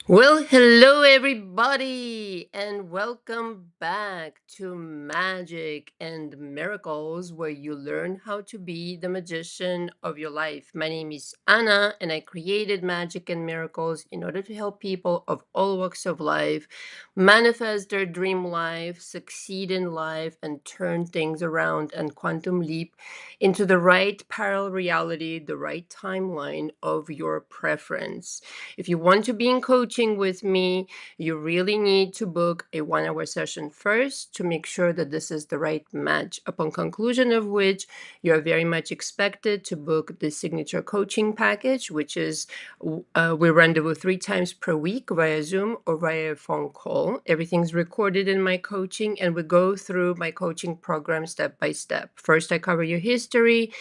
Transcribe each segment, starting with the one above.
Well, hello everybody, and welcome back to Magic and Miracles, where you learn how to be the magician of your life. My name is Anna, and I created Magic and Miracles in order to help people of all walks of life manifest their dream life, succeed in life, and turn things around and quantum leap into the right parallel reality, the right timeline of your preference. If you want to be in coaching with me, you really need to book a 1 hour session first to make sure that this is the right match. Upon conclusion of which, you're very much expected to book the signature coaching package, which is we rendezvous 3 times per week via Zoom or via phone call. Everything's recorded in my coaching, and we go through my coaching program step by step. First, I cover your history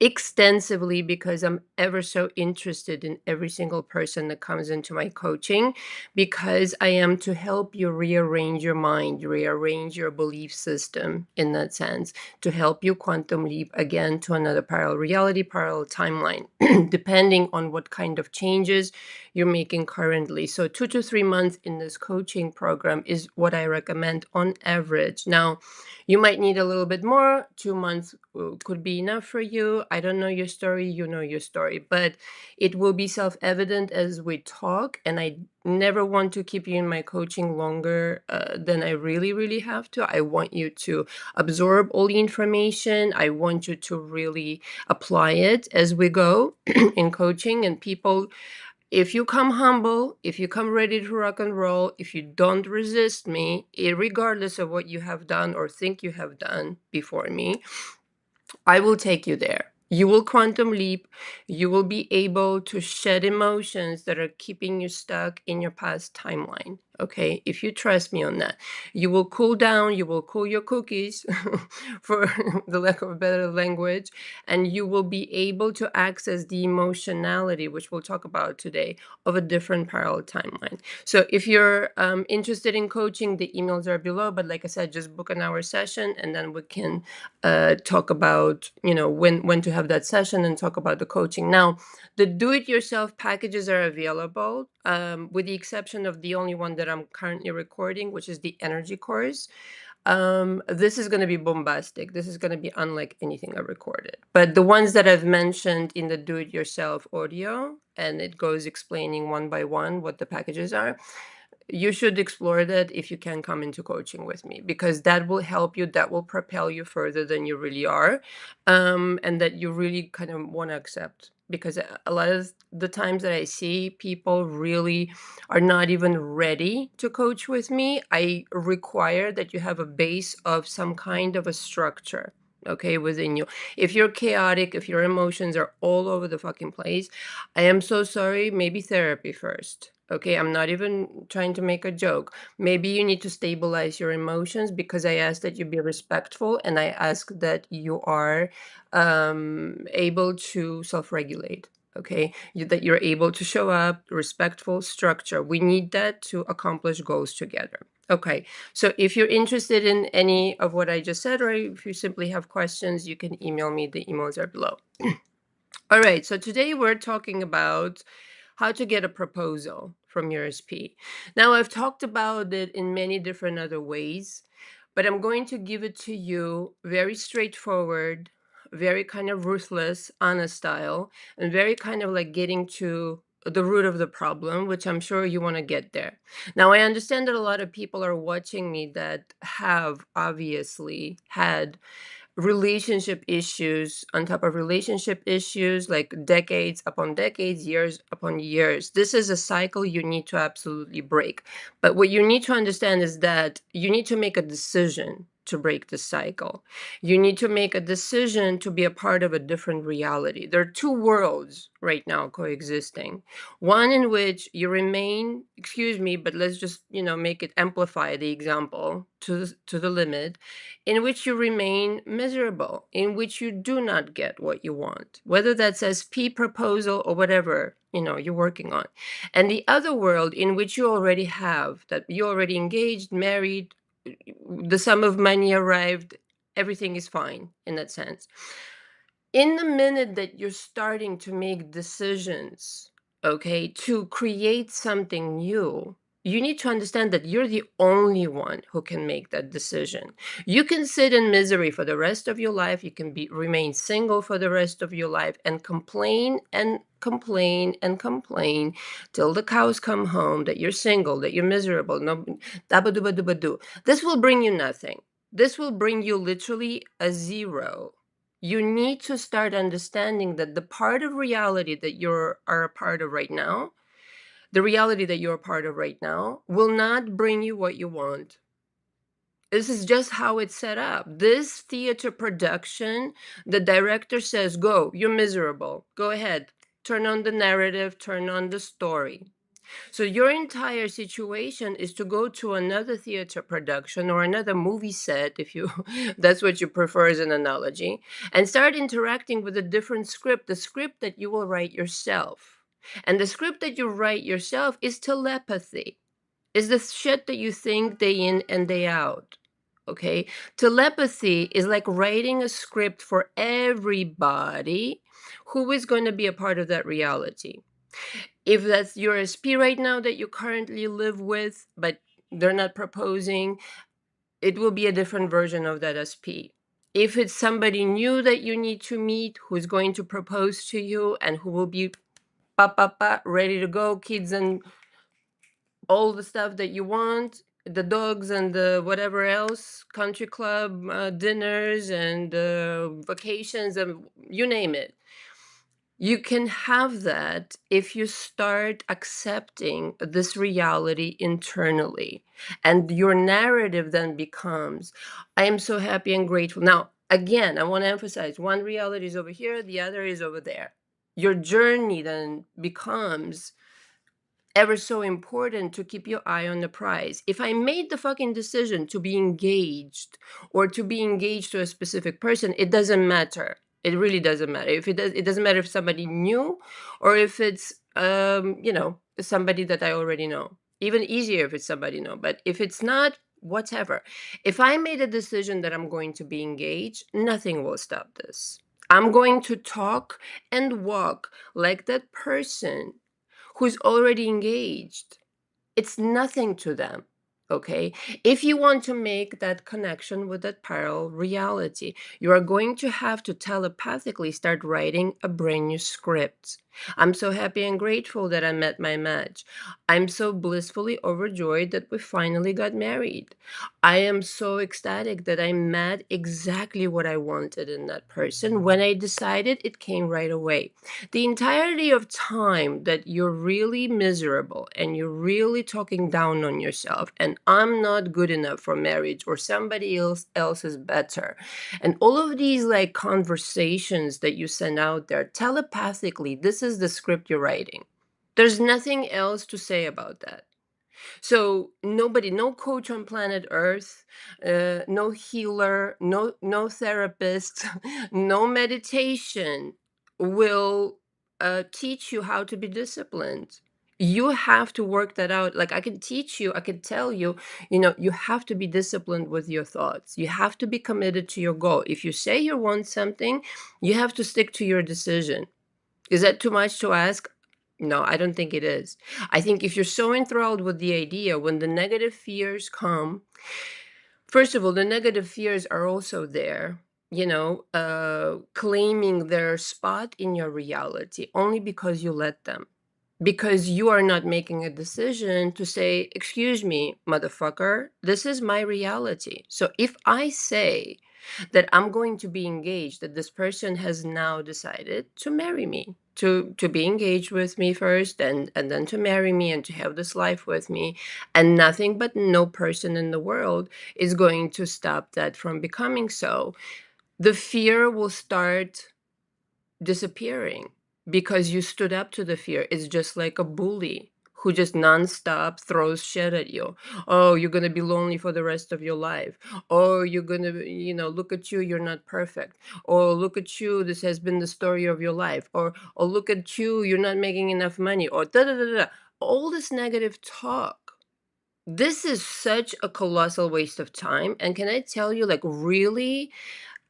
extensively because I'm ever so interested in every single person that comes into my coaching, because I am to help you rearrange your mind, rearrange your belief system in that sense, to help you quantum leap again to another parallel reality, parallel timeline, depending on what kind of changes you're making currently. So 2 to 3 months in this coaching program is what I recommend on average. Now, you might need a little bit more. 2 months could be enough for you. I don't know your story, you know your story, but it will be self evident as we talk. And I never want to keep you in my coaching longer than I really, really have to. I want you to absorb all the information. I want you to really apply it as we go in coaching. And people, if you come humble, if you come ready to rock and roll, if you don't resist me, regardless of what you have done or think you have done before me, I will take you there. You will quantum leap. You will be able to shed emotions that are keeping you stuck in your past timeline. Okay, if you trust me on that, you will cool down, you will cool your cookies, for the lack of a better language, and you will be able to access the emotionality, which we'll talk about today, of a different parallel timeline. So if you're interested in coaching, the emails are below. But like I said, just book an hour session, and then we can talk about when to have that session and talk about the coaching. Now, the do-it-yourself packages are available, with the exception of the only one that I'm currently recording, which is the energy course. This is going to be bombastic. This is going to be unlike anything I recorded. But the ones that I've mentioned in the do-it-yourself audio, and it goes explaining one by one what the packages are, you should explore that if you can come into coaching with me, because that will help you, that will propel you further than you really are, and that you really kind of want to accept. Because a lot of the times that I see people really are not even ready to coach with me, I require that you have a base of some kind of a structure, okay, within you. If you're chaotic, if your emotions are all over the fucking place, I am so sorry. Maybe therapy first. Okay, I'm not even trying to make a joke. Maybe you need to stabilize your emotions, because I ask that you be respectful, and I ask that you are able to self regulate. Okay, that you're able to show up, respectful structure. We need that to accomplish goals together. Okay, so if you're interested in any of what I just said, or if you simply have questions, you can email me. The emails are below. All right, so today we're talking about how to get a proposal from your SP. Now, I've talked about it in many different other ways, but I'm going to give it to you very straightforward, very kind of ruthless, honest style, and very kind of like getting to the root of the problem, which I'm sure you want to get there. Now, I understand that a lot of people are watching me that have obviously had relationship issues on top of relationship issues, like decades upon decades, years upon years. This is a cycle you need to absolutely break. But what you need to understand is that you need to make a decision to break the cycle. You need to make a decision to be a part of a different reality. There are two worlds right now coexisting. One in which you remain, excuse me, but let's just, make it amplify the example to the limit, in which you remain miserable, in which you do not get what you want, whether that's SP proposal or whatever you're working on. And the other world in which you already have that, you already engaged, married, the sum of money arrived, everything is fine in that sense. In the minute that you're starting to make decisions, okay, to create something new, you need to understand that you're the only one who can make that decision. You can sit in misery for the rest of your life. You can remain single for the rest of your life and complain and complain and complain till the cows come home that you're single, that you're miserable. No, dabba-dubba-dubba-doo. This will bring you nothing. This will bring you literally a zero. You need to start understanding that the part of reality that are a part of right now, the reality that you're a part of right now, will not bring you what you want. This is just how it's set up. This theater production, the director says, go, you're miserable. Go ahead. Turn on the narrative, turn on the story. So your entire situation is to go to another theater production or another movie set, if you that's what you prefer as an analogy, and start interacting with a different script, the script that you will write yourself. And the script that you write yourself is telepathy. Is the shit that you think day in and day out. Okay? Telepathy is like writing a script for everybody who is going to be a part of that reality. If that's your SP right now that you currently live with, but they're not proposing, it will be a different version of that SP. If it's somebody new that you need to meet who's going to propose to you and who will be ready to go, kids and all the stuff that you want, the dogs and the whatever else, country club dinners and vacations and you name it. You can have that if you start accepting this reality internally. And your narrative then becomes, I am so happy and grateful. Now, again, I want to emphasize one reality is over here, the other is over there. Your journey then becomes ever so important to keep your eye on the prize. If I made the fucking decision to be engaged or to be engaged to a specific person, it doesn't matter. It really doesn't matter. If it doesn't matter if somebody new or if it's somebody that I already know. Even easier if it's somebody new. But if it's not, whatever. If I made a decision that I'm going to be engaged, nothing will stop this. I'm going to talk and walk like that person who's already engaged. It's nothing to them. Okay. If you want to make that connection with that parallel reality, you are going to have to telepathically start writing a brand new script. I'm so happy and grateful that I met my match. I'm so blissfully overjoyed that we finally got married. I am so ecstatic that I met exactly what I wanted in that person. When I decided, it came right away. The entirety of time that you're really miserable and you're really talking down on yourself and I'm not good enough for marriage or somebody else is better, and all of these like conversations that you send out there telepathically, this is the script you're writing. There's nothing else to say about that. So nobody, no coach on planet Earth, no healer, no therapist, no meditation will teach you how to be disciplined. You have to work that out. Like I can teach you, I can tell you, you have to be disciplined with your thoughts. You have to be committed to your goal. If you say you want something, you have to stick to your decision. Is that too much to ask? No, I don't think it is. I think if you're so enthralled with the idea, when the negative fears come, first of all, the negative fears are also there, claiming their spot in your reality only because you let them. Because you are not making a decision to say, excuse me, motherfucker, this is my reality. So if I say that I'm going to be engaged, that this person has now decided to marry me, to be engaged with me first and then to marry me and to have this life with me, and nothing but no person in the world is going to stop that from becoming so, the fear will start disappearing because you stood up to the fear. It's just like a bully who just nonstop throws shit at you. Oh, you're gonna be lonely for the rest of your life. Oh, you're gonna, look at you, you're not perfect. Or look at you, this has been the story of your life. Or look at you, you're not making enough money. Or da da da da. All this negative talk. This is such a colossal waste of time. And can I tell you, like, really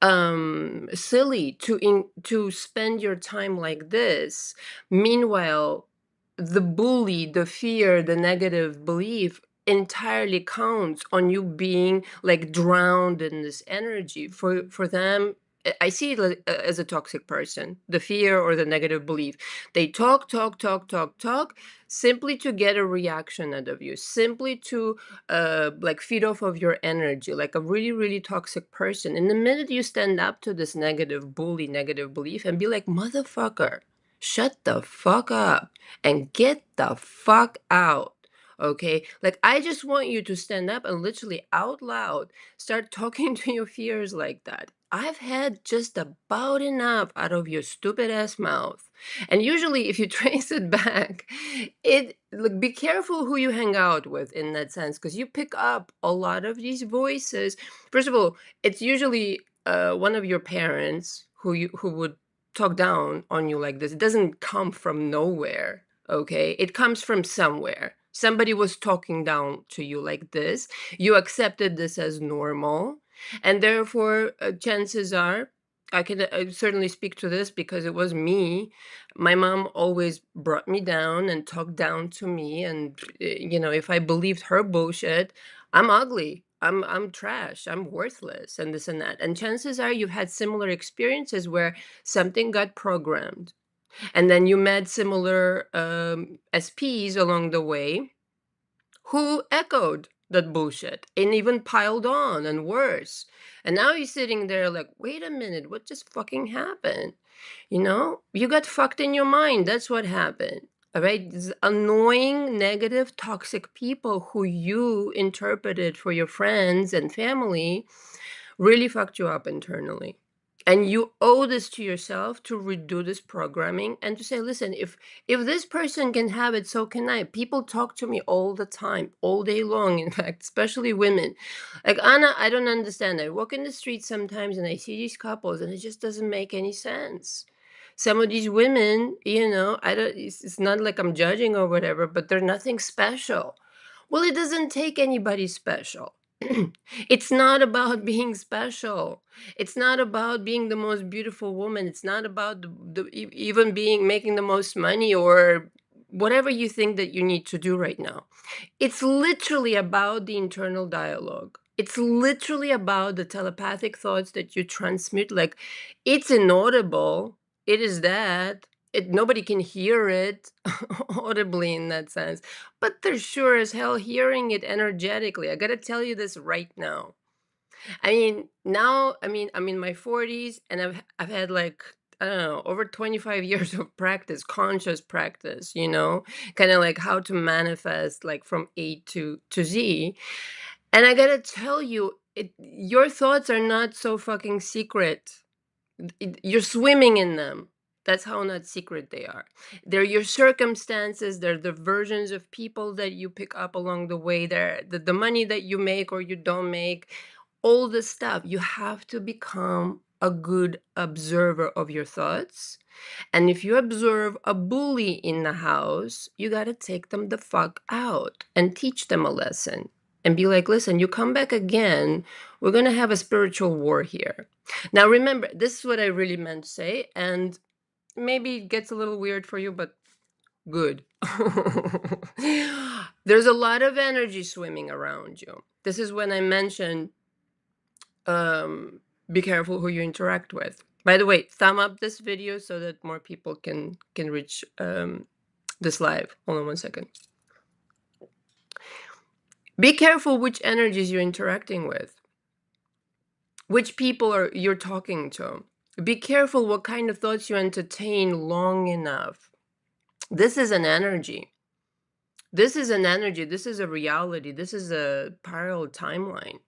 silly to spend your time like this. Meanwhile, the bully, the fear, the negative belief entirely counts on you being like drowned in this energy. For them, I see it as a toxic person, the fear or the negative belief. They talk, talk, talk, talk, talk, simply to get a reaction out of you, simply to like feed off of your energy, like a really, really toxic person. And the minute you stand up to this negative bully, negative belief, and be like, motherfucker, shut the fuck up and get the fuck out. Okay? Like, I just want you to stand up and literally out loud start talking to your fears like that. I've had just about enough out of your stupid ass mouth. And usually, if you trace it back, it like be careful who you hang out with in that sense, because you pick up a lot of these voices. First of all, it's usually one of your parents who would talk down on you like this. It doesn't come from nowhere, okay? It comes from somewhere. Somebody was talking down to you like this. You accepted this as normal. And therefore, chances are, I can certainly speak to this because it was me. My mom always brought me down and talked down to me. And, if I believed her bullshit, I'm ugly. I'm trash. I'm worthless and this and that. And chances are you've had similar experiences where something got programmed. And then you met similar SPs along the way who echoed that bullshit and even piled on and worse. And now you're sitting there like, wait a minute, what just fucking happened? You got fucked in your mind. That's what happened. All right. These annoying, negative, toxic people who you interpreted for your friends and family really fucked you up internally. And you owe this to yourself to redo this programming and to say, listen, if this person can have it, so can I. People talk to me all the time, all day long, in fact, especially women. Like, Anna, I don't understand. I walk in the street sometimes and I see these couples and it just doesn't make any sense. Some of these women, I don't, it's not like I'm judging or whatever, but they're nothing special. Well, it doesn't take anybody special. It's not about being special. It's not about being the most beautiful woman. It's not about even being making the most money or whatever you think that you need to do right now. It's literally about the internal dialogue. It's literally about the telepathic thoughts that you transmit. Like, it's inaudible. It is that. Nobody can hear it audibly in that sense, but they're sure as hell hearing it energetically. I gotta tell you this right now. I mean, now, I'm in my 40s and I've had like, I don't know, over 25 years of practice, conscious practice, kind of like how to manifest like from A to Z. And I gotta tell you, your thoughts are not so fucking secret. You're swimming in them. That's how not secret they are. They're your circumstances. They're the versions of people that you pick up along the way. They're the money that you make or you don't make. All the stuff. You have to become a good observer of your thoughts. And if you observe a bully in the house, you got to take them the fuck out and teach them a lesson and be like, listen, you come back again, we're going to have a spiritual war here. Now, remember, this is what I really meant to say. And maybe it gets a little weird for you, but good. There's a lot of energy swimming around you. This is when I mentioned be careful who you interact with. By the way, thumb up this video so that more people can reach this live. Hold on one second. Be careful which energies you're interacting with, which people you're talking to. Be careful what kind of thoughts you entertain long enough. This is an energy. This is an energy. This is a reality. This is a parallel timeline.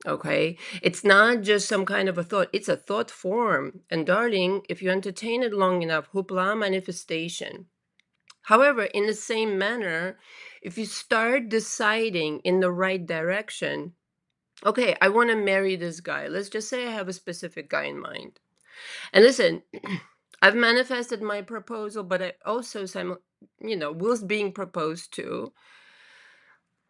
Okay. It's not just some kind of a thought. It's a thought form. And darling, if you entertain it long enough, hoopla, manifestation. However, in the same manner, if you start deciding in the right direction, okay, I want to marry this guy. Let's just say I have a specific guy in mind. And listen, I've manifested my proposal, but I also, whilst being proposed to,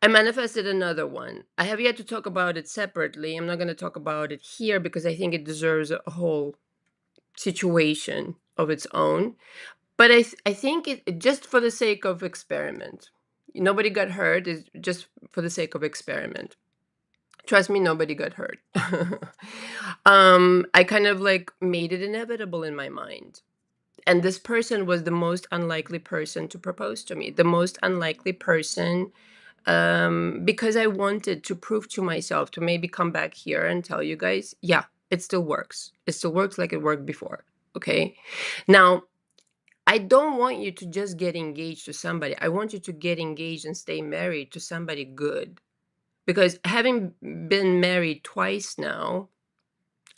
I manifested another one. I have yet to talk about it separately. I'm not going to talk about it here because I think it deserves a whole situation of its own. But I think just for the sake of experiment. Nobody got hurt, is just for the sake of experiment. Trust me, nobody got hurt. I kind of like made it inevitable in my mind. And this person was the most unlikely person to propose to me, the most unlikely person, because I wanted to prove to myself, to maybe come back here and tell you guys, yeah, it still works. It still works like it worked before. Okay. Now, I don't want you to just get engaged to somebody. I want you to get engaged and stay married to somebody good. Because having been married twice now,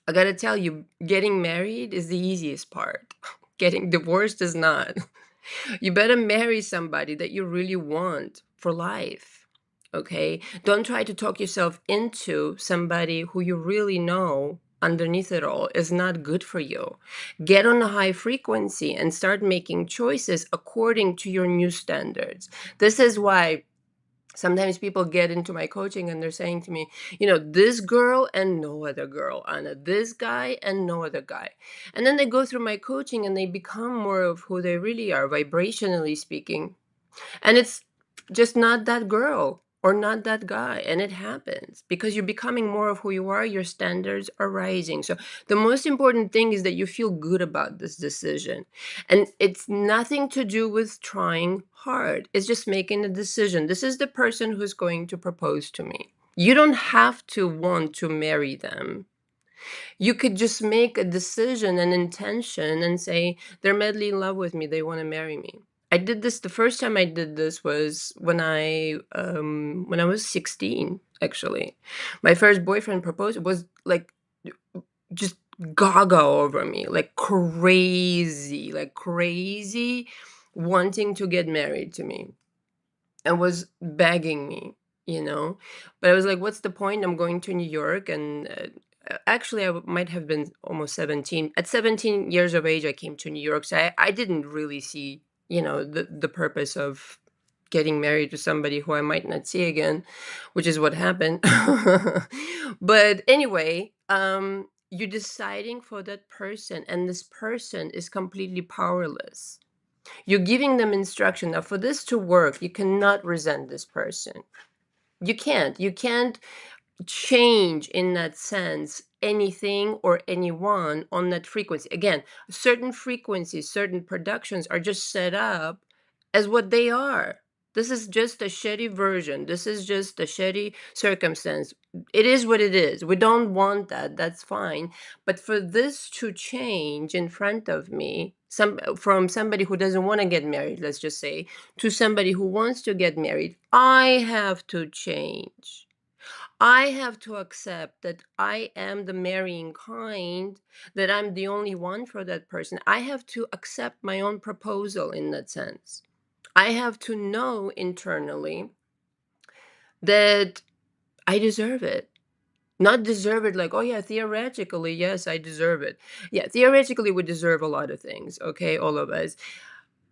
I gotta tell you, getting married is the easiest part. Getting divorced is not. You better marry somebody that you really want for life. Okay? Don't try to talk yourself into somebody who you really know underneath it all is not good for you. Get on a high frequency and start making choices according to your new standards. This is why sometimes people get into my coaching and they're saying to me, this girl and no other girl, Anna, this guy and no other guy. And then they go through my coaching and they become more of who they really are, vibrationally speaking. And it's just not that girl or not that guy. And it happens because you're becoming more of who you are. Your standards are rising. So the most important thing is that you feel good about this decision. And it's nothing to do with trying hard. It's just making a decision. This is the person who's going to propose to me. You don't have to want to marry them. You could just make a decision, an intention, and say, they're madly in love with me. They want to marry me. I did this. The first time I did this was when I was 16, actually. My first boyfriend proposed. It was like just gaga over me, like crazy, wanting to get married to me and was begging me, you know. But I was like, what's the point? I'm going to New York. And actually, might have been almost 17. At 17 years of age, I came to New York. So I didn't really see, the purpose of getting married to somebody who I might not see again, which is what happened. But anyway, you're deciding for that person, and this person is completely powerless. You're giving them instruction. Now, for this to work, you cannot resent this person. You can't. You can't change in that sense anything or anyone on that frequency. Again, certain frequencies, certain productions are just set up as what they are. This is just a shitty version. This is just a shitty circumstance. It is what it is. We don't want that. That's fine. But for this to change in front of me, from somebody who doesn't want to get married, let's just say, to somebody who wants to get married, I have to change. I have to accept that I am the marrying kind, that I'm the only one for that person. I have to accept my own proposal in that sense. I have to know internally that I deserve it. Not deserve it like, oh yeah, theoretically, yes, I deserve it. Yeah, theoretically, we deserve a lot of things, okay, all of us.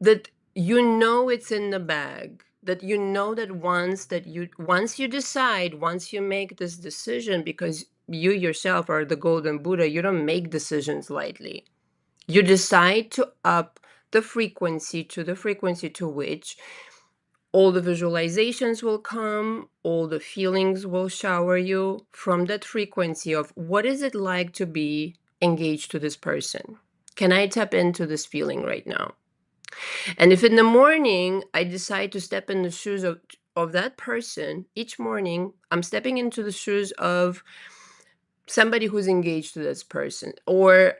That it's in the bag, that that once you decide, once you make this decision, because you yourself are the golden Buddha, you don't make decisions lightly. You decide to up the frequency to the frequency to which all the visualizations will come, all the feelings will shower you from that frequency of what is it like to be engaged to this person. Can I tap into this feeling right now? And if in the morning I decide to step in the shoes of that person, each morning I'm stepping into the shoes of somebody who's engaged to this person, or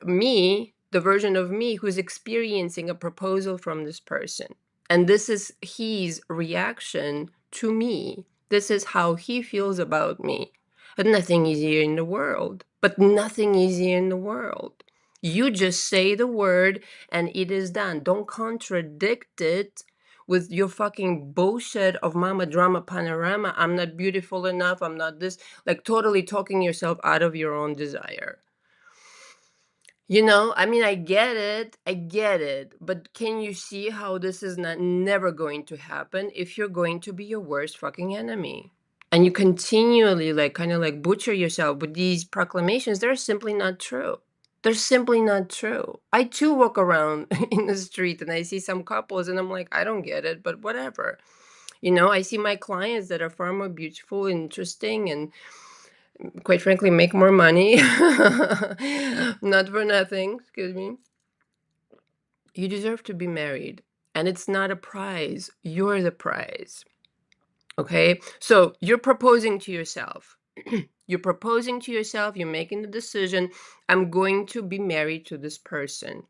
me, the version of me who's experiencing a proposal from this person. And this is his reaction to me. This is how he feels about me. But nothing easier in the world. But nothing easier in the world. You just say the word and it is done. Don't contradict it with your fucking bullshit of mama drama panorama. I'm not beautiful enough. I'm not this. Like totally talking yourself out of your own desire. I mean, I get it, but can you see how this is never going to happen if you're going to be your worst fucking enemy? And you continually like kind of like butcher yourself with these proclamations. They're simply not true. They're simply not true. I too walk around in the street and I see some couples and I'm like, I don't get it, but whatever. I see my clients that are far more beautiful, interesting, and quite frankly make more money. Not for nothing, excuse me. You deserve to be married. And it's not a prize. You're the prize. Okay? So you're proposing to yourself. You're proposing to yourself, you're making the decision, I'm going to be married to this person.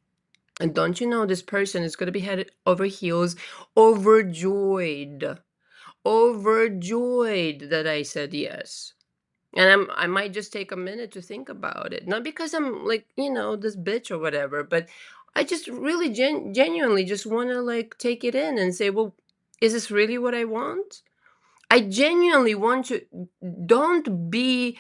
And don't you know this person is going to be head over heels, overjoyed, overjoyed that I said yes. And I might just take a minute to think about it. Not because I'm like, this bitch or whatever, but I just really genuinely just want to like take it in and say, well, is this really what I want? I genuinely want to. Don't be,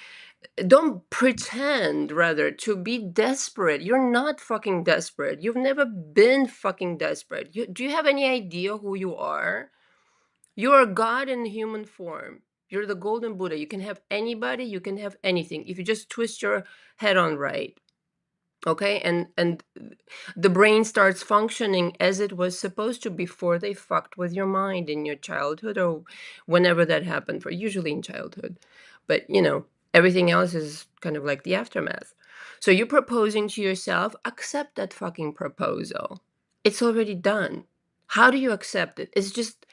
don't pretend rather to be desperate. You're not fucking desperate. You've never been fucking desperate. Do you have any idea who you are? You are God in human form. You're the golden Buddha. You can have anybody, you can have anything if you just twist your head on right. Okay? And the brain starts functioning as it was supposed to before they fucked with your mind in your childhood or whenever that happened for usually in childhood. But, everything else is kind of like the aftermath. So you're proposing to yourself, accept that fucking proposal. It's already done. How do you accept it? It's just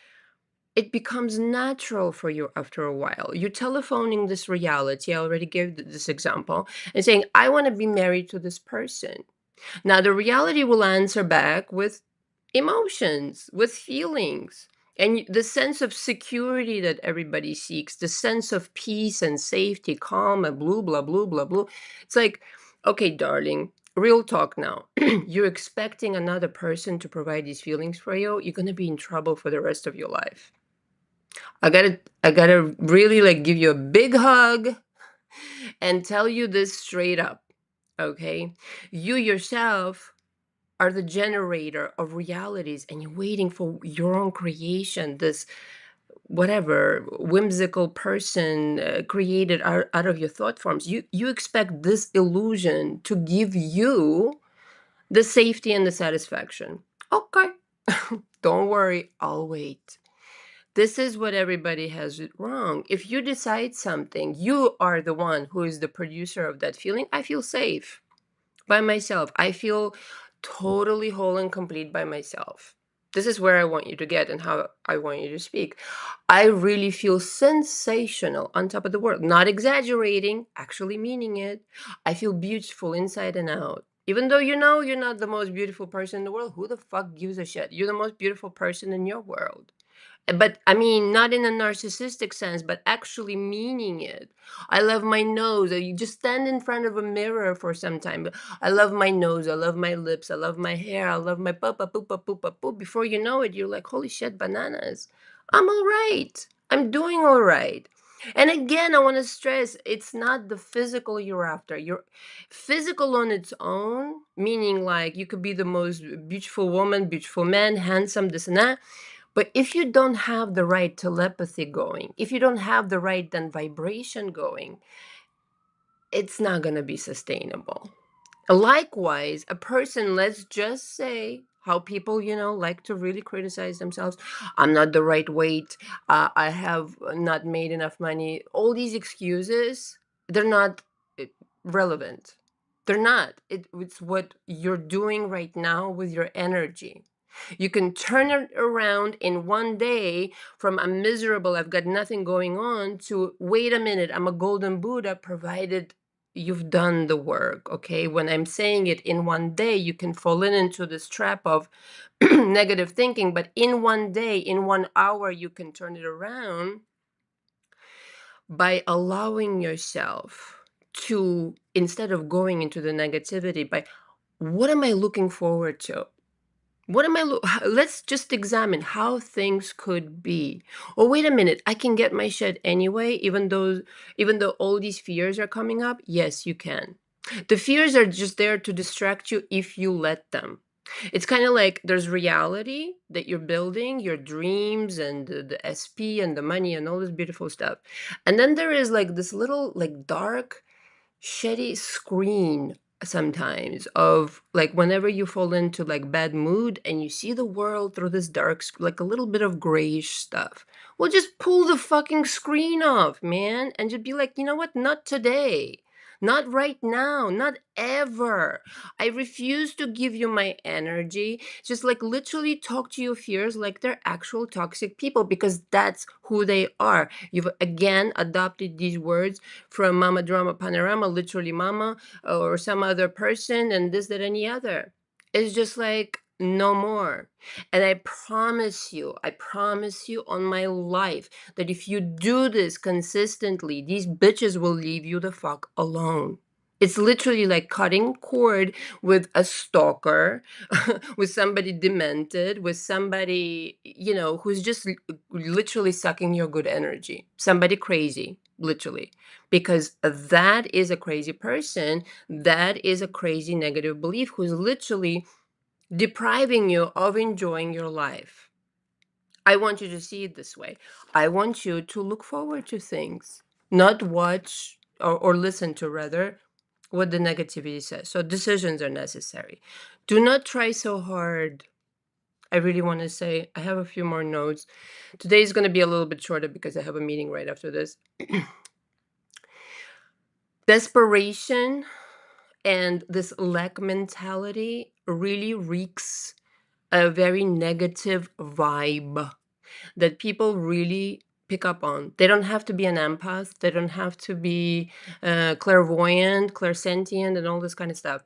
it becomes natural for you after a while. You're telephoning this reality. I already gave this example and saying, I want to be married to this person. Now, the reality will answer back with emotions, with feelings, and the sense of security that everybody seeks, the sense of peace and safety, calm, and blah, blah, blah, blah, blah. It's like, okay, darling, real talk now. You're expecting another person to provide these feelings for you. You're going to be in trouble for the rest of your life. I gotta really like give you a big hug and tell you this straight up. Okay. You yourself are the generator of realities and you're waiting for your own creation, this whatever whimsical person created out of your thought forms. You expect this illusion to give you the safety and the satisfaction. Okay. Don't worry, I'll wait. This is what everybody has it wrong. If you decide something, you are the one who is the producer of that feeling. I feel safe by myself. I feel totally whole and complete by myself. This is where I want you to get and how I want you to speak. I really feel sensational on top of the world. Not exaggerating, actually meaning it. I feel beautiful inside and out. Even though you're not the most beautiful person in the world, who the fuck gives a shit? You're the most beautiful person in your world. But I mean, not in a narcissistic sense, but actually meaning it. I love my nose. You just stand in front of a mirror for some time. I love my nose. I love my lips. I love my hair. I love my papa poopa poopa poop. Before you know it, you're like, holy shit, bananas. I'm all right. I'm doing all right. And again, I want to stress it's not the physical you're after. You're physical on its own, meaning like you could be the most beautiful woman, beautiful man, handsome, this and that. But if you don't have the right telepathy going, if you don't have the right then vibration going, it's not going to be sustainable. Likewise, a person, let's just say how people, like to really criticize themselves. I'm not the right weight. I have not made enough money. All these excuses, they're not uh, relevant. They're not. It's what you're doing right now with your energy. You can turn it around in one day from I'm miserable, I've got nothing going on, to wait a minute, I'm a golden Buddha, provided you've done the work. Okay. When I'm saying it in one day, you can fall into this trap of negative thinking, but in one day, in 1 hour, you can turn it around by allowing yourself to, instead of going into the negativity, by what am I looking forward to? What am I let's just examine how things could be. Oh, wait a minute, I can get my shit anyway, even though all these fears are coming up. Yes, you can. The fears are just there to distract you if you let them. It's kind of like there's reality that you're building, your dreams and the SP and the money and all this beautiful stuff. And then there is like this little like dark shitty screen sometimes of like whenever you fall into like bad mood and you see the world through this like a little bit of grayish stuff, well, just pull the fucking screen off, man, and just be like, you know what, not today, not right now, not ever. I refuse to give you my energy. Just like literally talk to your fears like they're actual toxic people, because that's who they are. You've again adopted these words from Mama Drama Panorama, literally mama, or some other person, and this, that, any other. It's just like no more. And I promise you on my life that if you do this consistently, these bitches will leave you the fuck alone. It's literally like cutting cord with a stalker, with somebody demented, with somebody, who's just literally sucking your good energy. Somebody crazy, literally. Because that is a crazy person, that is a crazy negative belief who's literally depriving you of enjoying your life. I want you to see it this way. I want you to look forward to things, not watch or listen to, rather, what the negativity says. So decisions are necessary. Do not try so hard. I really want to say, I have a few more notes. Today is going to be a little bit shorter because I have a meeting right after this. Desperation and this lack mentality really reeks a very negative vibe that people really pick up on. They don't have to be an empath. They don't have to be clairvoyant, clairsentient, and all this kind of stuff.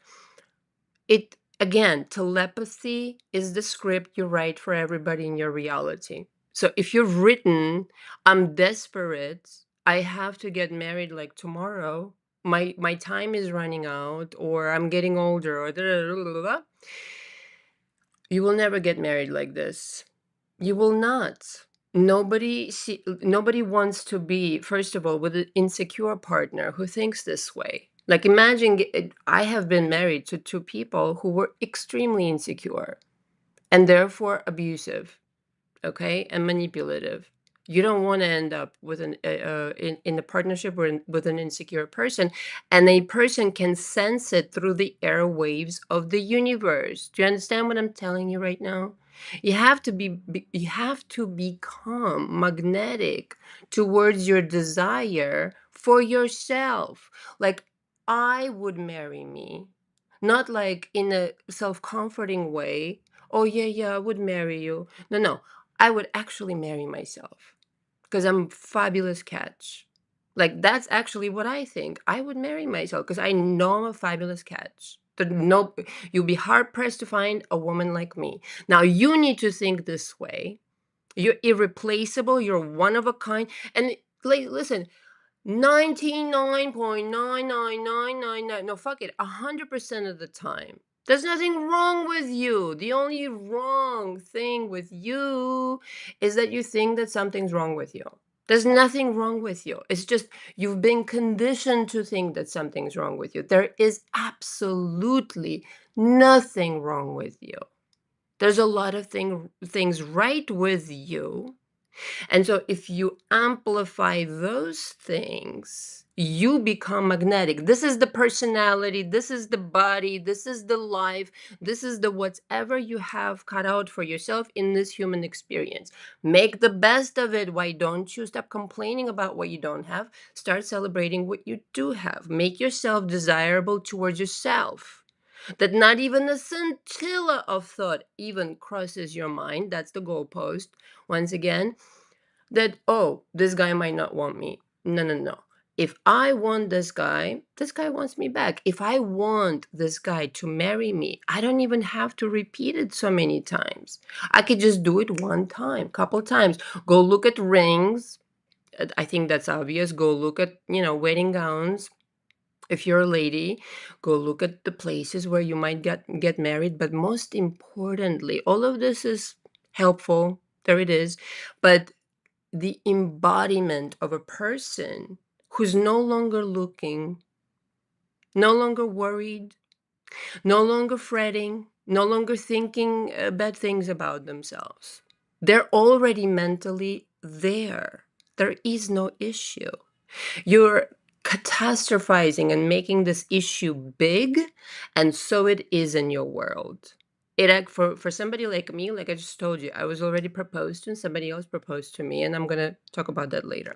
It again, telepathy is the script you write for everybody in your reality. So if you've written, "I'm desperate, I have to get married like tomorrow. My time is running out, or I'm getting older, or da, da, da, da, da, da," you will never get married like this. You will not. Nobody wants to be, first of all, with an insecure partner who thinks this way. Like imagine I have been married to two people who were extremely insecure and therefore abusive, okay, and manipulative. You don't want to end up with in a partnership or with an insecure person, and a person can sense it through the airwaves of the universe. Do you understand what I'm telling you right now? You have to become magnetic towards your desire for yourself. Like, I would marry me, not like in a self-comforting way. Oh yeah, yeah, I would marry you. No, no, I would actually marry myself because I'm fabulous catch. Like that's actually what I think. I would marry myself because I know I'm a fabulous catch. No, you'll be hard pressed to find a woman like me. Now you need to think this way. You're irreplaceable. You're one of a kind. And like, listen, 99.99999, no, fuck it, 100% of the time. There's nothing wrong with you. The only wrong thing with you is that you think that something's wrong with you. There's nothing wrong with you. It's just you've been conditioned to think that something's wrong with you. There is absolutely nothing wrong with you. There's a lot of things right with you, and so if you amplify those things, you become magnetic. This is the personality, this is the body, this is the life, this is the whatever you have cut out for yourself in this human experience. Make the best of it. Why don't you stop complaining about what you don't have? Start celebrating what you do have. Make yourself desirable towards yourself. That not even a scintilla of thought even crosses your mind. That's the goalpost. Once again, that, oh, this guy might not want me. No, no, no. If I want this guy wants me back. If I want this guy to marry me, I don't even have to repeat it so many times. I could just do it one time, couple times. Go look at rings. I think that's obvious. Go look at, wedding gowns. If you're a lady, go look at the places where you might get married. But most importantly, all of this is helpful. There it is. But the embodiment of a person who's no longer looking, no longer worried, no longer fretting, no longer thinking bad things about themselves. They're already mentally there. There is no issue. You're catastrophizing and making this issue big, and so it is in your world. For somebody like me, like I just told you, I was already proposed to and somebody else proposed to me, and I'm gonna talk about that later.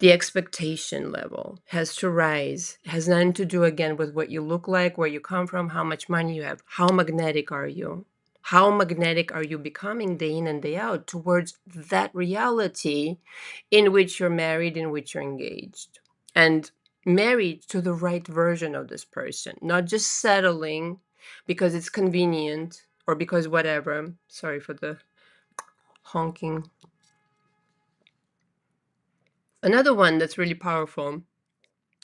The expectation level has to rise. It has nothing to do again with what you look like, where you come from, how much money you have. How magnetic are you? How magnetic are you becoming day in and day out towards that reality in which you're married, in which you're engaged? And married to the right version of this person, not just settling because it's convenient or because whatever. Sorry for the honking. Another one that's really powerful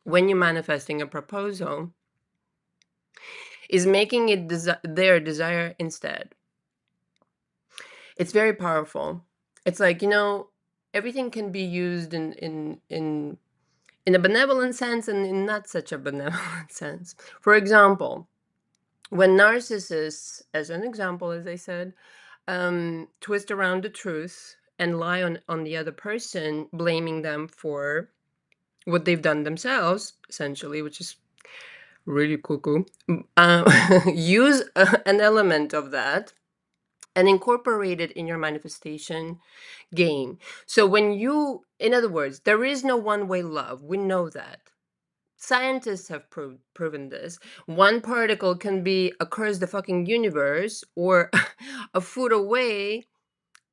when you're manifesting a proposal is making it their desire instead. It's very powerful. It's like, everything can be used in a benevolent sense and in not such a benevolent sense. For example, when narcissists, as an example, as I said, twist around the truth and lie on the other person, blaming them for what they've done themselves, essentially, which is really cuckoo. Use an element of that and incorporate it in your manifestation game. So in other words, there is no one-way love. We know that. Scientists have proven this. One particle can be across the fucking universe or a foot away.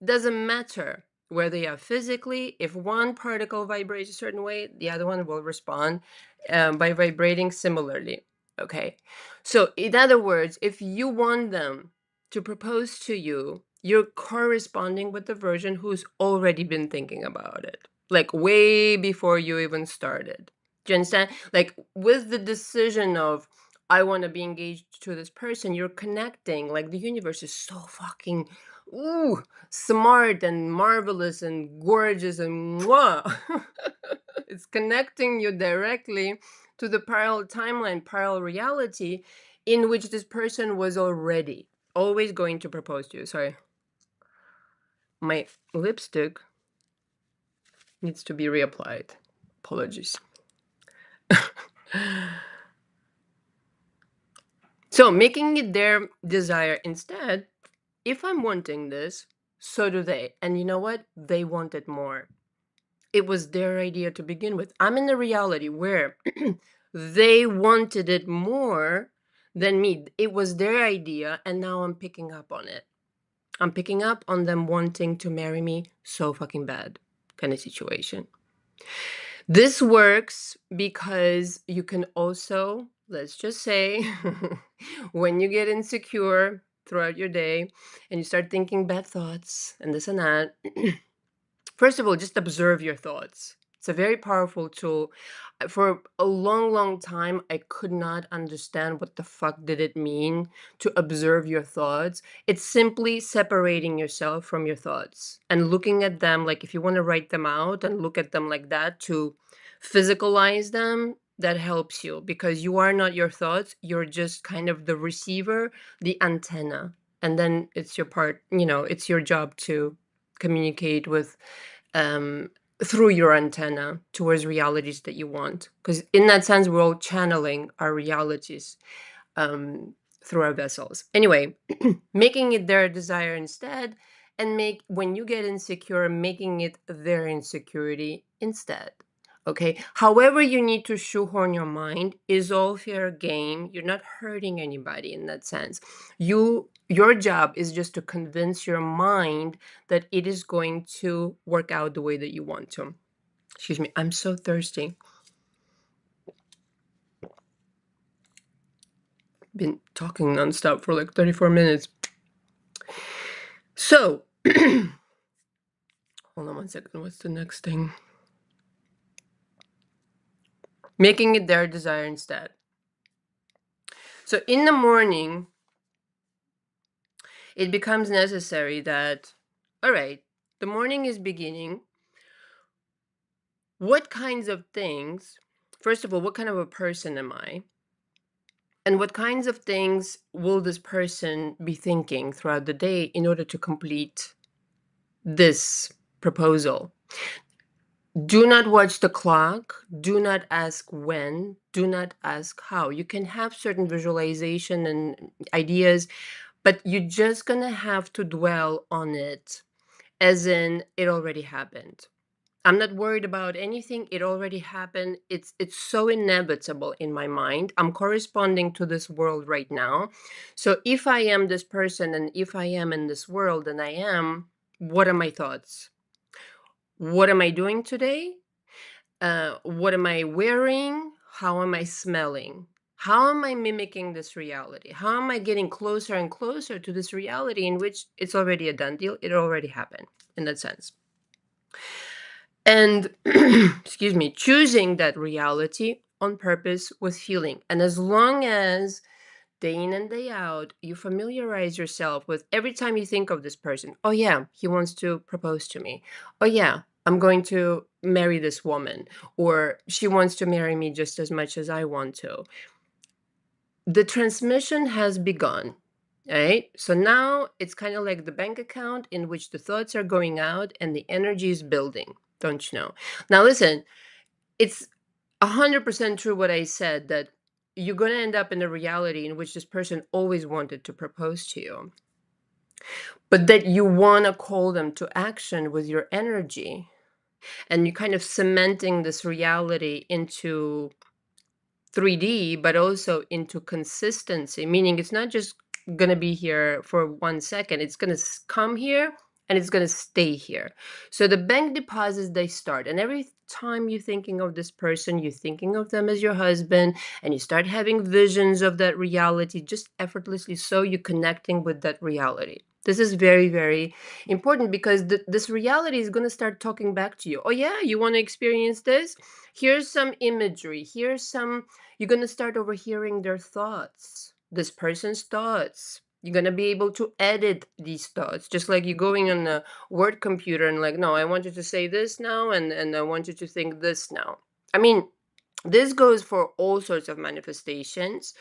Doesn't matter where they are physically. If one particle vibrates a certain way, the other one will respond by vibrating similarly. Okay. So, in other words, if you want them to propose to you, you're corresponding with the version who's already been thinking about it, like way before you even started. Do you understand? Like with the decision of, I want to be engaged to this person, you're connecting. Like the universe is so fucking ooh, smart and marvelous and gorgeous and mwah. It's connecting you directly to the parallel timeline, parallel reality in which this person was already always going to propose to you. Sorry. My lipstick needs to be reapplied. Apologies. So, making it their desire instead, if I'm wanting this, so do they. And you know what? They want it more. It was their idea to begin with. I'm in a reality where they wanted it more than me. It was their idea, and now I'm picking up on it. I'm picking up on them wanting to marry me so fucking bad, kind of situation. This works because you can also, let's just say, when you get insecure throughout your day and you start thinking bad thoughts and this and that, first of all, just observe your thoughts. It's a very powerful tool. For a long, long time, I could not understand what the fuck did it mean to observe your thoughts. It's simply separating yourself from your thoughts and looking at them like if you want to write them out and look at them like that to physicalize them. That helps you because you are not your thoughts. You're just kind of the receiver, the antenna. And then it's your part, it's your job to communicate with um, through your antenna towards realities that you want. Because in that sense, we're all channeling our realities through our vessels. Anyway, making it their desire instead, and when you get insecure, making it their insecurity instead. Okay. However, you need to shoehorn your mind is all fair game. You're not hurting anybody in that sense. Your job is just to convince your mind that it is going to work out the way that you want to. Excuse me, I'm so thirsty. Been talking nonstop for like 34 minutes. So, hold on one second. What's the next thing? Making it their desire instead. So, in the morning, it becomes necessary that, all right, the morning is beginning. What kinds of things, first of all, what kind of a person am I? And what kinds of things will this person be thinking throughout the day in order to complete this proposal? Do not watch the clock. Do not ask when. Do not ask how. You can have certain visualization and ideas, but you're just going to have to dwell on it as in it already happened. I'm not worried about anything. It already happened. It's so inevitable in my mind. I'm corresponding to this world right now. So if I am this person and if I am in this world and I am, what are my thoughts? What am I doing today? What am I wearing? How am I smelling? How am I mimicking this reality? How am I getting closer and closer to this reality in which it's already a done deal? It already happened in that sense. And excuse me, choosing that reality on purpose with feeling. And as long as day in and day out, you familiarize yourself with every time you think of this person. Oh, yeah, he wants to propose to me. Oh, yeah, I'm going to marry this woman, or she wants to marry me just as much as I want to. The transmission has begun, right? So now it's kind of like the bank account in which the thoughts are going out and the energy is building. Don't you know? Now, listen, it's 100% true what I said that you're going to end up in a reality in which this person always wanted to propose to you, but that you want to call them to action with your energy. And you're kind of cementing this reality into 3D, but also into consistency, meaning it's not just going to be here for 1 second. It's going to come here and it's going to stay here. So the bank deposits, they start. And every time you're thinking of this person, you're thinking of them as your husband, and you start having visions of that reality just effortlessly. So you're connecting with that reality. This is very, very important because this reality is going to start talking back to you. Oh, yeah, you want to experience this? Here's some imagery. Here's some, you're going to start overhearing their thoughts, this person's thoughts. You're going to be able to edit these thoughts, just like you're going on a word computer and like, no, I want you to say this now, and I want you to think this now. I mean, this goes for all sorts of manifestations,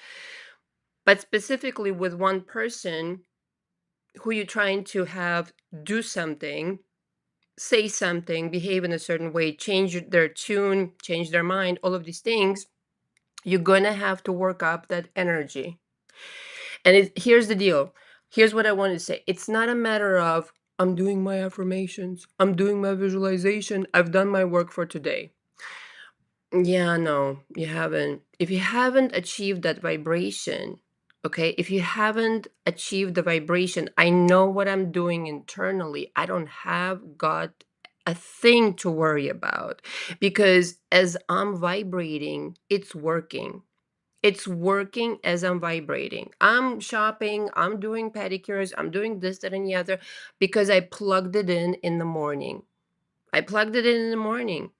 but specifically with one person who you're trying to have do something, say something, behave in a certain way, change their tune, change their mind, all of these things, you're going to have to work up that energy. And here's the deal. Here's what I want to say. It's not a matter of, I'm doing my affirmations, I'm doing my visualization, I've done my work for today. Yeah, no, you haven't. If you haven't achieved that vibration, okay, if you haven't achieved the vibration, I know what I'm doing internally. I don't have got a thing to worry about because as I'm vibrating, it's working. It's working as I'm vibrating. I'm shopping, I'm doing pedicures, I'm doing this, that, and the other because I plugged it in the morning. I plugged it in the morning.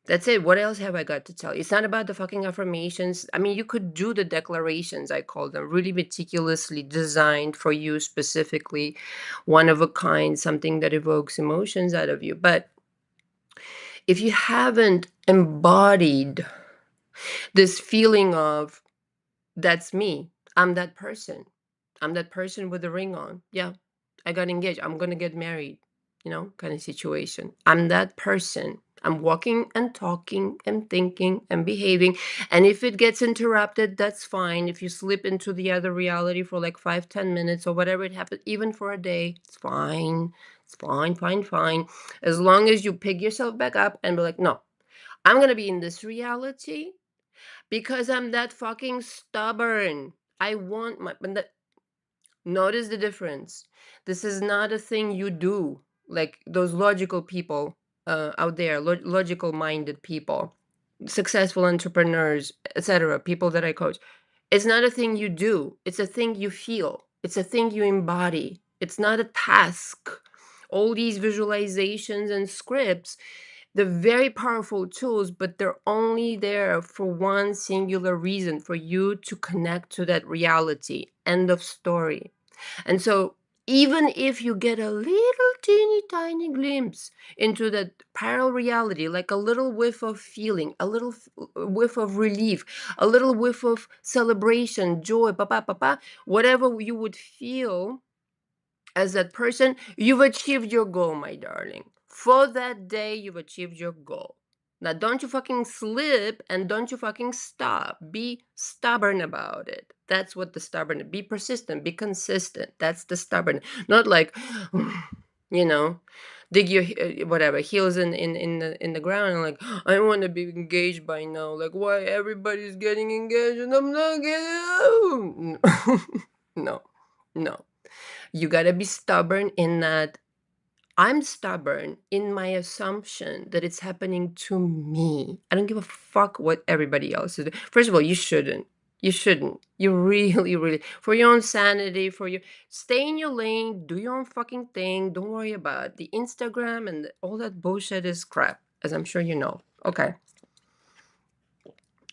That's it. What else have I got to tell you? It's not about the fucking affirmations. I mean, you could do the declarations, I call them, really meticulously designed for you specifically, one of a kind, something that evokes emotions out of you. But if you haven't embodied this feeling of, that's me, I'm that person, I'm that person with the ring on. Yeah, I got engaged. I'm going to get married, kind of situation. I'm that person. I'm walking and talking and thinking and behaving. And if it gets interrupted, that's fine. If you slip into the other reality for like 5, 10 minutes or whatever it happens, even for a day, it's fine. It's fine, fine, fine. As long as you pick yourself back up and be like, no, I'm going to be in this reality because I'm that fucking stubborn. I want my, but that, notice the difference. This is not a thing you do, like those logical people out there, logical minded people, successful entrepreneurs, etc., people that I coach. It's not a thing you do, it's a thing you feel, it's a thing you embody. It's not a task. All these visualizations and scripts, they're very powerful tools, but they're only there for one singular reason, for you to connect to that reality. End of story. And so, even if you get a little teeny tiny glimpse into that parallel reality, like a little whiff of feeling, a little whiff of relief, a little whiff of celebration, joy, whatever you would feel as that person, you've achieved your goal, my darling. For that day, you've achieved your goal. Now, don't you fucking slip and don't you fucking stop. Be stubborn about it. That's what the stubborn. Be persistent. Be consistent. That's the stubborn. Not like, you know, dig your whatever heels in the ground and like I want to be engaged by now. Like why everybody's getting engaged and I'm not getting. No, no. You gotta be stubborn in that I'm stubborn in my assumption that it's happening to me. I don't give a fuck what everybody else is doing. First of all, you shouldn't. You shouldn't. You really, really, for your own sanity, for your, stay in your lane, do your own fucking thing. Don't worry about the Instagram and all that bullshit is crap, as I'm sure you know. Okay.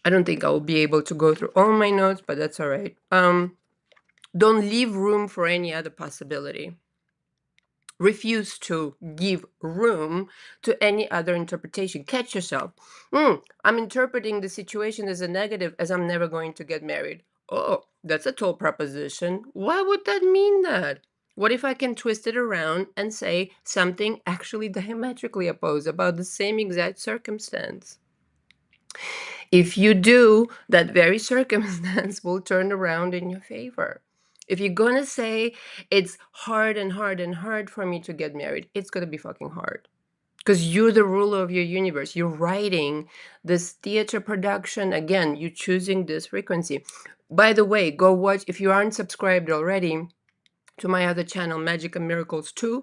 I don't think I will be able to go through all my notes, but that's all right. Don't leave room for any other possibility. Refuse to give room to any other interpretation. Catch yourself. I'm interpreting the situation as a negative, as I'm never going to get married. Oh, that's a tall proposition. Why would that mean that? What if I can twist it around and say something actually diametrically opposed about the same exact circumstance? If you do, that very circumstance will turn around in your favor. If you're gonna say it's hard and hard and hard for me to get married, it's gonna be fucking hard. Because you're the ruler of your universe. You're writing this theater production. Again, you're choosing this frequency. By the way, go watch, if you aren't subscribed already to my other channel, Magic and Miracles 2,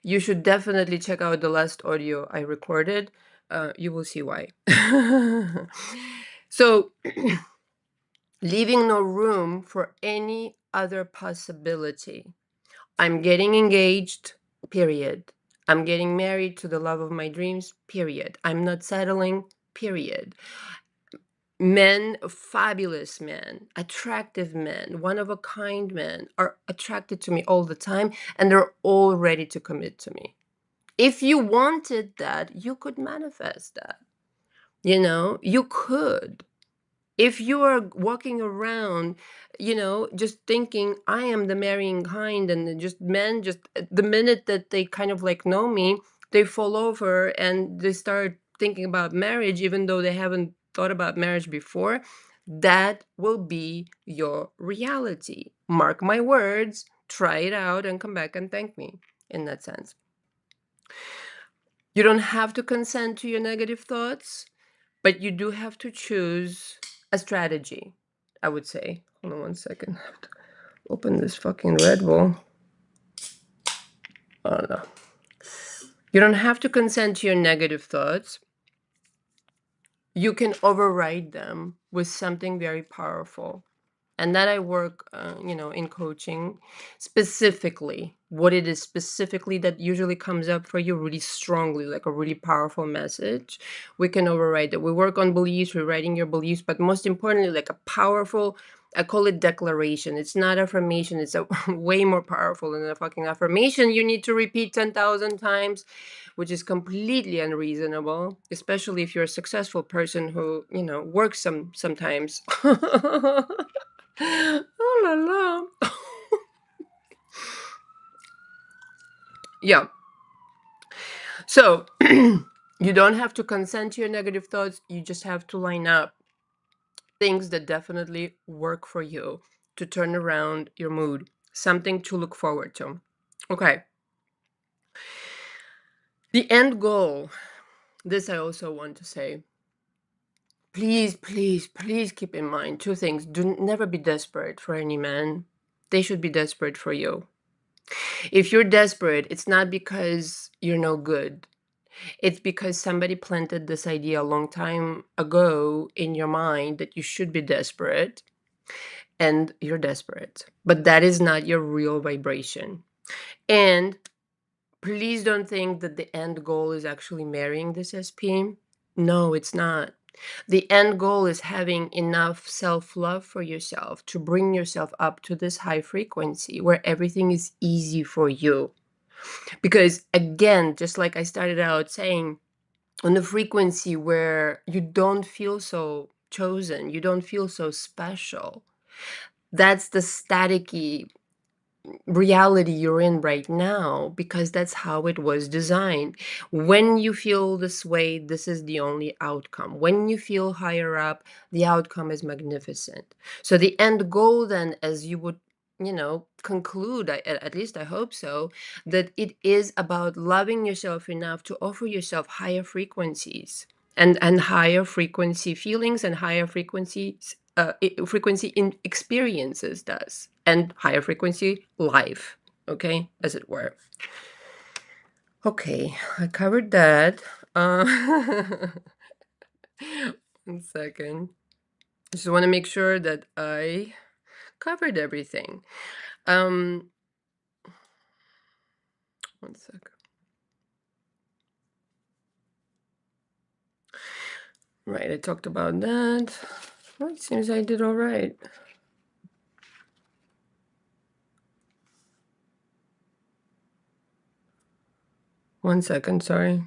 you should definitely check out the last audio I recorded. You will see why. So, leaving no room for any other possibility. I'm getting engaged, period. I'm getting married to the love of my dreams, period. I'm not settling, period. Men, fabulous men, attractive men, one of a kind men are attracted to me all the time and they're all ready to commit to me. If you wanted that, you could manifest that. You could. If you are walking around, just thinking I am the marrying kind, and then just men, just the minute that they kind of like know me, they fall over and they start thinking about marriage, even though they haven't thought about marriage before, that will be your reality. Mark my words, try it out and come back and thank me in that sense. You don't have to consent to your negative thoughts, but you do have to choose a strategy, I would say. Hold on 1 second. I have to open this fucking Red Bull. Oh no. You don't have to consent to your negative thoughts. You can override them with something very powerful. And that I work, in coaching specifically. What it is specifically that usually comes up for you really strongly, like a really powerful message, we can override it. We work on beliefs, rewriting your beliefs, but most importantly, like a powerful, I call it declaration. It's not affirmation. It's a way more powerful than a fucking affirmation you need to repeat 10,000 times, which is completely unreasonable, especially if you're a successful person who, works sometimes. Oh la la. Yeah. So you don't have to consent to your negative thoughts. You just have to line up things that definitely work for you to turn around your mood, something to look forward to. Okay. The end goal. This I also want to say. Please, please, please keep in mind two things. Never be desperate for any man. They should be desperate for you. If you're desperate, it's not because you're no good. It's because somebody planted this idea a long time ago in your mind that you should be desperate, and you're desperate. But that is not your real vibration. And please don't think that the end goal is actually marrying this SP. No, it's not. The end goal is having enough self-love for yourself to bring yourself up to this high frequency where everything is easy for you. Because again, just like I started out saying, on the frequency where you don't feel so chosen, you don't feel so special, that's the staticky reality you're in right now because that's how it was designed. When you feel this way, this is the only outcome. When you feel higher up, the outcome is magnificent. So the end goal then, as you would, conclude, at least I hope so, that it is about loving yourself enough to offer yourself higher frequencies and higher frequency feelings and higher frequencies frequency in experiences does, and higher frequency life, okay, as it were. Okay, I covered that. uh 1 second, just want to make sure that I covered everything. 1 second. Right, I talked about that. Well, it seems I did all right. 1 second, sorry.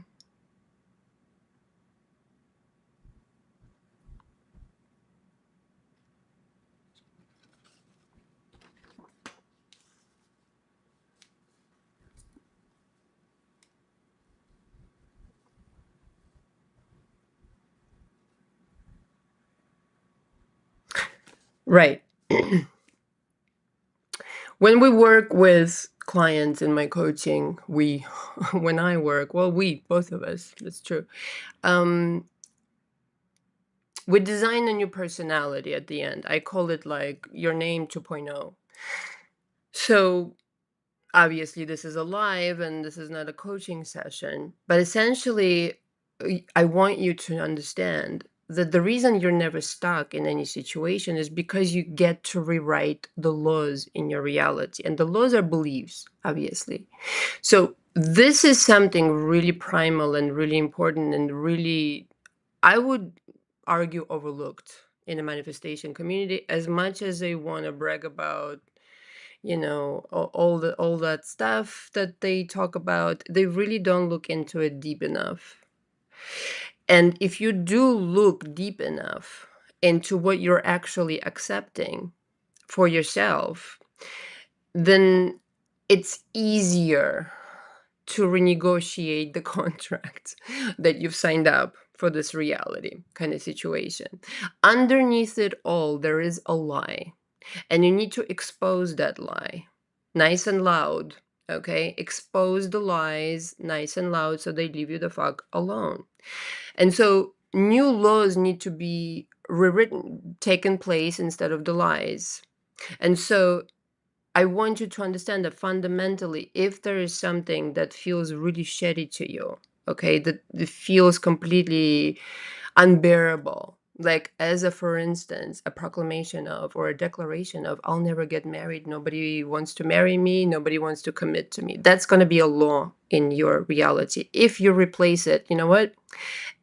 Right. When we work with clients in my coaching, we, when I work, well, we, both of us, that's true. Um, we design a new personality at the end. I call it like your name 2.0. So obviously, this is a live and this is not a coaching session, but essentially, I want you to understand that the reason you're never stuck in any situation is because you get to rewrite the laws in your reality. And the laws are beliefs, obviously. So this is something really primal and really important and really, I would argue, overlooked in the manifestation community. As much as they want to brag about, all that stuff that they talk about, they really don't look into it deep enough. And if you do look deep enough into what you're actually accepting for yourself, then it's easier to renegotiate the contract that you've signed up for, this reality kind of situation. Underneath it all, there is a lie, and you need to expose that lie nice and loud. Okay, expose the lies nice and loud so they leave you the fuck alone. And so new laws need to be rewritten, taken place instead of the lies. And so I want you to understand that fundamentally, if there is something that feels really shitty to you, okay, that it feels completely unbearable, like as a, for instance, a proclamation of or a declaration of, I'll never get married, nobody wants to marry me, nobody wants to commit to me. That's going to be a law in your reality. If you replace it, you know what?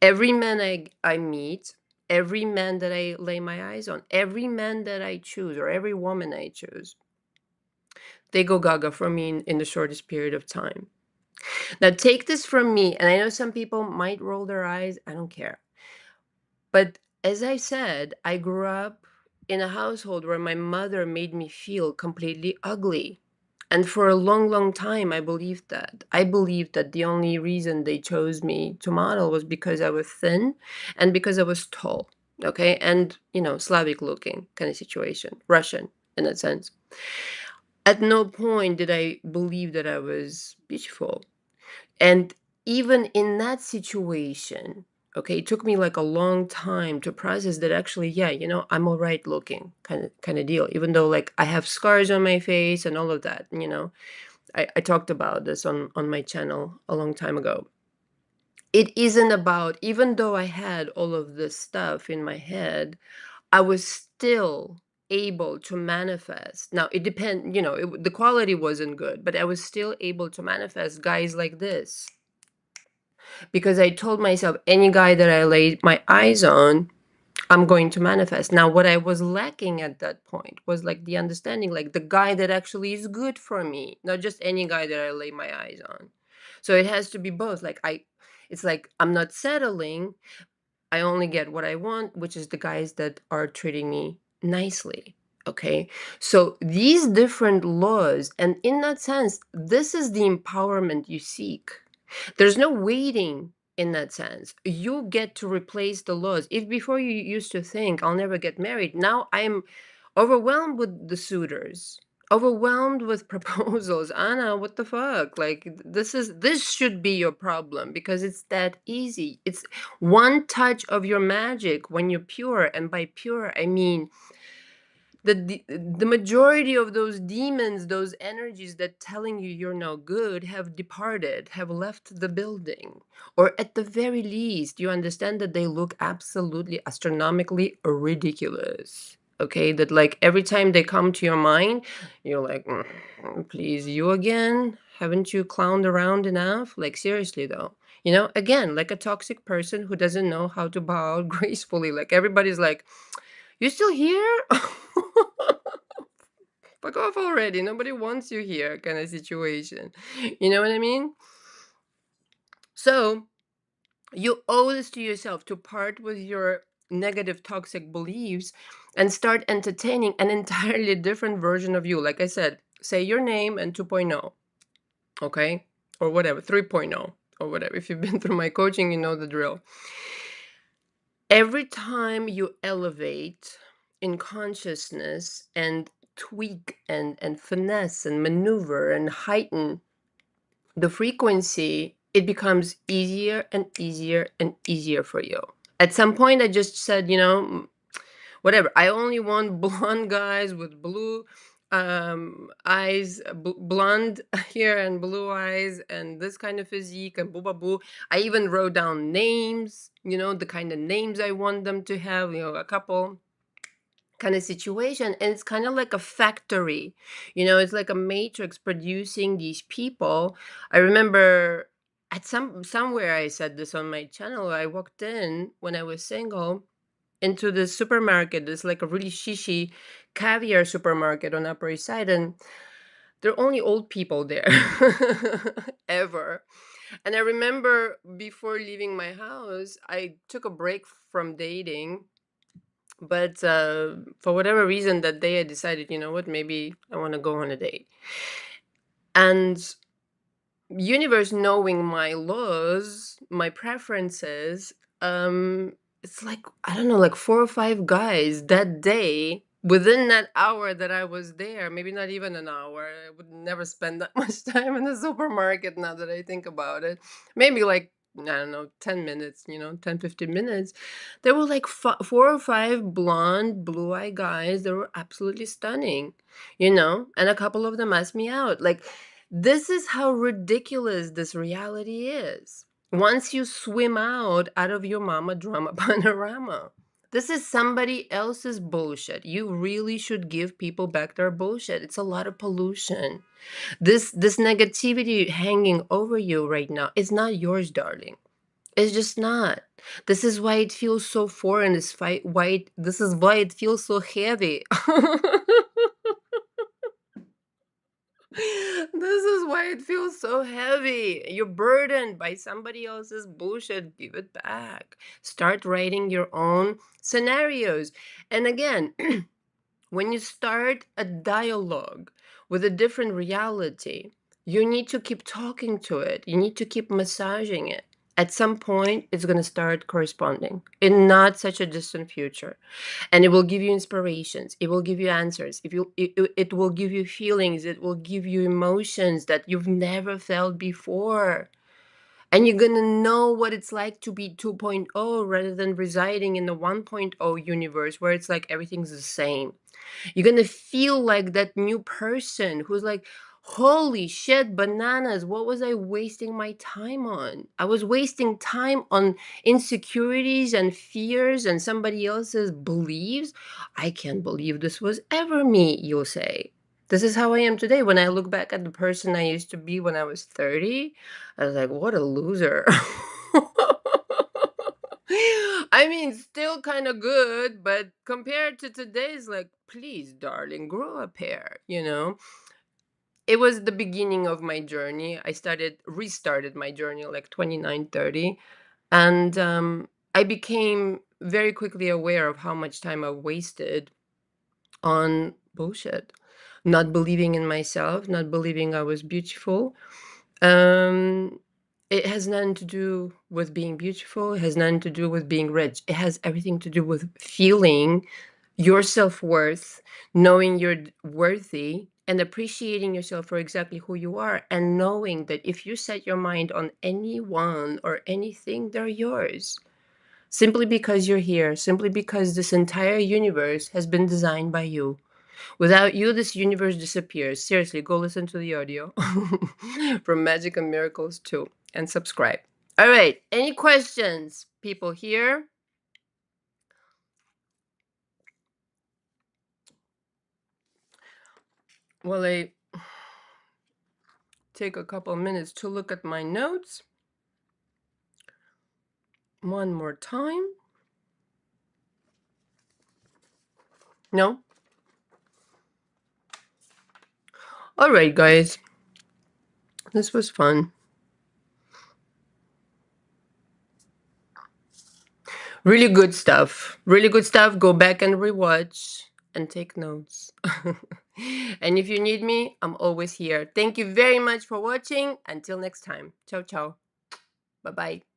Every man I meet, every man that I lay my eyes on, every man that I choose, or every woman I choose, they go gaga for me in the shortest period of time. Now, take this from me, and I know some people might roll their eyes. I don't care. But as I said, I grew up in a household where my mother made me feel completely ugly. And for a long, long time, I believed that. I believed that the only reason they chose me to model was because I was thin and because I was tall. Okay. And, Slavic looking kind of situation, Russian in that sense. At no point did I believe that I was beautiful. And even in that situation, okay, it took me like a long time to process that actually, yeah, I'm all right looking kind of deal, even though like I have scars on my face and all of that, I talked about this on my channel a long time ago. It isn't about, even though I had all of this stuff in my head, I was still able to manifest. Now it depend, the quality wasn't good, but I was still able to manifest guys like this because I told myself any guy that I laid my eyes on, I'm going to manifest. Now, what I was lacking at that point was like the understanding, like the guy that actually is good for me, not just any guy that I lay my eyes on. So it has to be both. It's like I'm not settling. I only get what I want, which is the guys that are treating me nicely. Okay. So these different laws, and in that sense, this is the empowerment you seek. There's no waiting in that sense. You get to replace the laws. If before you used to think, I'll never get married, now I'm overwhelmed with the suitors, overwhelmed with proposals. Anna, what the fuck? Like this should be your problem because it's that easy. It's one touch of your magic when you're pure, and by pure I mean the majority of those demons, those energies that telling you you're no good, have departed, have left the building. Or at the very least, you understand that they look absolutely astronomically ridiculous. Okay, that like every time they come to your mind, you're like, please, you again? Haven't you clowned around enough? Like, seriously, though. Again, like a toxic person who doesn't know how to bow out gracefully. Like, everybody's like, you still here? Fuck off already. Nobody wants you here, kind of situation. You know what I mean? So you owe this to yourself to part with your negative, toxic beliefs and start entertaining an entirely different version of you. Like I said, say your name and 2.0, okay? Or whatever, 3.0 or whatever. If you've been through my coaching, you know the drill. Every time you elevate in consciousness and tweak and finesse and maneuver and heighten the frequency, it becomes easier and easier and easier for you. At some point, I just said, whatever. I only want blonde guys with blue eyes, blonde hair and blue eyes, and this kind of physique and boo boo boo. I even wrote down names, the kind of names I want them to have, a couple kind of situation. And it's kind of like a factory, it's like a matrix producing these people. I remember at somewhere I said this on my channel. I walked in when I was single into this supermarket. It's like a really shishy caviar supermarket on Upper East Side, and there are only old people there ever. And I remember before leaving my house, I took a break from dating, but for whatever reason that day I decided, you know what, maybe I want to go on a date. And universe knowing my laws, my preferences, um, it's like, I don't know, like four or five guys that day within that hour that I was there, maybe not even an hour. I would never spend that much time in the supermarket now that I think about it. Maybe like, I don't know, 10 minutes, 10, 15 minutes. There were like four or five blonde, blue eyed guys that were absolutely stunning, and a couple of them asked me out. Like, this is how ridiculous this reality is. Once you swim out of your mama drama panorama, this is somebody else's bullshit. You really should give people back their bullshit. It's a lot of pollution. This negativity hanging over you right now is not yours, darling. It's just not. This is why it feels so foreign. This is why it feels so heavy. This is why it feels so heavy. You're burdened by somebody else's bullshit. Give it back. Start writing your own scenarios. And again, when you start a dialogue with a different reality, you need to keep talking to it. You need to keep massaging it. At some point, it's going to start corresponding in not such a distant future. And it will give you inspirations. It will give you answers. It will give you feelings. It will give you emotions that you've never felt before. And you're going to know what it's like to be 2.0 rather than residing in the 1.0 universe where it's like everything's the same. You're going to feel like that new person who's like, holy shit, bananas, what was I wasting my time on? I was wasting time on insecurities and fears and somebody else's beliefs. I can't believe this was ever me, you'll say. This is how I am today. When I look back at the person I used to be when I was 30, I was like, what a loser. I mean, still kind of good, but compared to today's, like, please, darling, grow a pair. It was the beginning of my journey. Restarted my journey like 29, 30. And I became very quickly aware of how much time I wasted on bullshit, not believing in myself, not believing I was beautiful. Um, it has nothing to do with being beautiful. It has nothing to do with being rich. It has everything to do with feeling your self-worth, knowing you're worthy, and appreciating yourself for exactly who you are, and knowing that if you set your mind on anyone or anything, they're yours. Simply because you're here, simply because this entire universe has been designed by you. Without you, this universe disappears. Seriously, go listen to the audio from Magic and Miracles too, and subscribe. All right. Any questions, people here? Well, I take a couple minutes to look at my notes one more time. No? All right, guys. This was fun. Really good stuff. Really good stuff. Go back and rewatch and take notes. And if you need me, I'm always here. Thank you very much for watching. Until next time. Ciao, ciao. Bye bye.